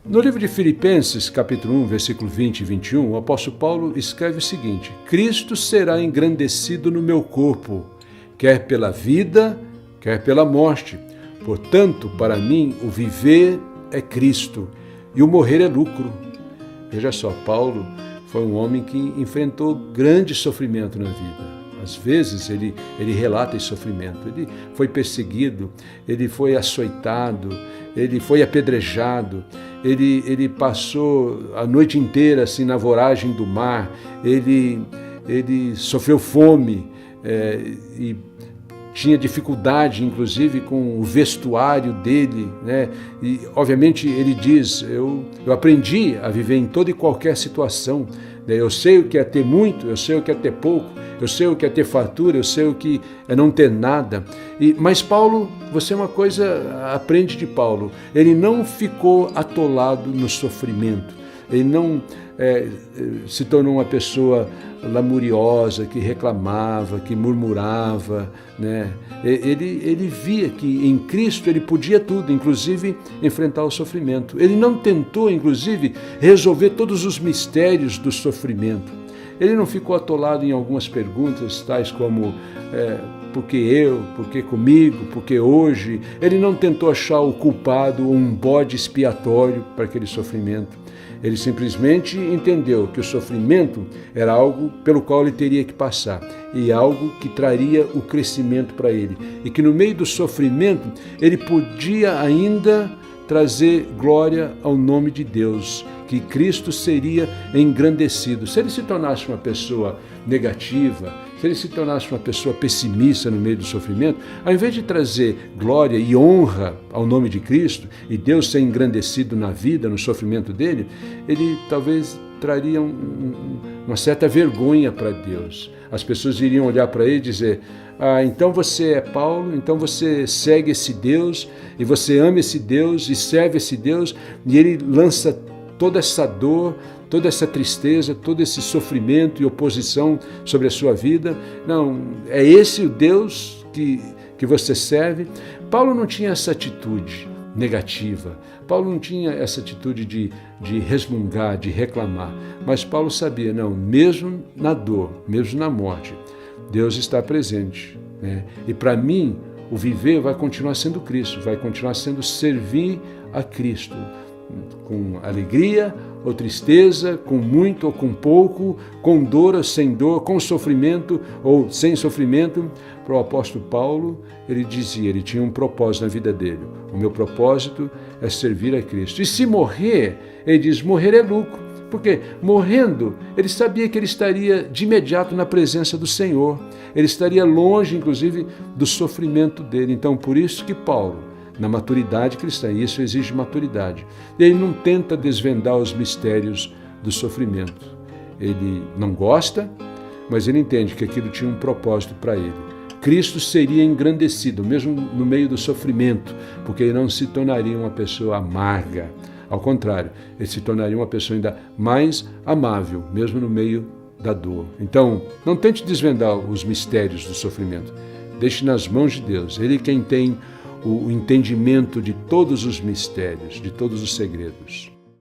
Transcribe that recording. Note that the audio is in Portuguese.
No livro de Filipenses, capítulo 1, versículo 20 e 21, o apóstolo Paulo escreve o seguinte: Cristo será engrandecido no meu corpo, quer pela vida, quer pela morte. Portanto, para mim, o viver é Cristo e o morrer é lucro. Veja só, Paulo foi um homem que enfrentou grande sofrimento na vida. Às vezes ele relata esse sofrimento. Ele foi perseguido, ele foi açoitado, ele foi apedrejado, ele passou a noite inteira assim na voragem do mar, ele sofreu fome e tinha dificuldade, inclusive, com o vestuário dele, né? E, obviamente, ele diz, eu aprendi a viver em toda e qualquer situação, né? Eu sei o que é ter muito, eu sei o que é ter pouco, eu sei o que é ter fartura, eu sei o que é não ter nada. Mas Paulo, você uma coisa aprende de Paulo, ele não ficou atolado no sofrimento, ele não se tornou uma pessoa lamuriosa, que reclamava, que murmurava, né? Ele via que em Cristo ele podia tudo, inclusive enfrentar o sofrimento. Ele não tentou, inclusive, resolver todos os mistérios do sofrimento. Ele não ficou atolado em algumas perguntas, tais como por que eu, por que comigo, por que hoje? Ele não tentou achar o culpado ou um bode expiatório para aquele sofrimento. Ele simplesmente entendeu que o sofrimento era algo pelo qual ele teria que passar e algo que traria o crescimento para ele. E que no meio do sofrimento ele podia ainda trazer glória ao nome de Deus, que Cristo seria engrandecido. Se ele se tornasse uma pessoa negativa, se ele se tornasse uma pessoa pessimista no meio do sofrimento, ao invés de trazer glória e honra ao nome de Cristo e Deus ser engrandecido na vida, no sofrimento dele, ele talvez traria uma certa vergonha para Deus. As pessoas iriam olhar para ele e dizer: então você é Paulo, então você segue esse Deus, e você ama esse Deus e serve esse Deus, e ele lança toda essa dor, toda essa tristeza, todo esse sofrimento e oposição sobre a sua vida. Não, é esse o Deus que você serve? Paulo não tinha essa atitude negativa, Paulo não tinha essa atitude de resmungar, de reclamar, mas Paulo sabia, não, mesmo na dor, mesmo na morte, Deus está presente, né? E para mim, o viver vai continuar sendo Cristo, vai continuar sendo servir a Cristo, com alegria ou tristeza, com muito ou com pouco, com dor ou sem dor, com sofrimento ou sem sofrimento. Para o apóstolo Paulo, ele dizia, ele tinha um propósito na vida dele. O meu propósito é servir a Cristo. E se morrer, ele diz, morrer é lucro. Porque morrendo, ele sabia que ele estaria de imediato na presença do Senhor. Ele estaria longe, inclusive, do sofrimento dele. Então, por isso que Paulo, na maturidade cristã, e isso exige maturidade, ele não tenta desvendar os mistérios do sofrimento. Ele não gosta, mas ele entende que aquilo tinha um propósito para ele. Cristo seria engrandecido, mesmo no meio do sofrimento, porque ele não se tornaria uma pessoa amarga. Ao contrário, ele se tornaria uma pessoa ainda mais amável, mesmo no meio da dor. Então, não tente desvendar os mistérios do sofrimento. Deixe nas mãos de Deus. Ele é quem tem o entendimento de todos os mistérios, de todos os segredos.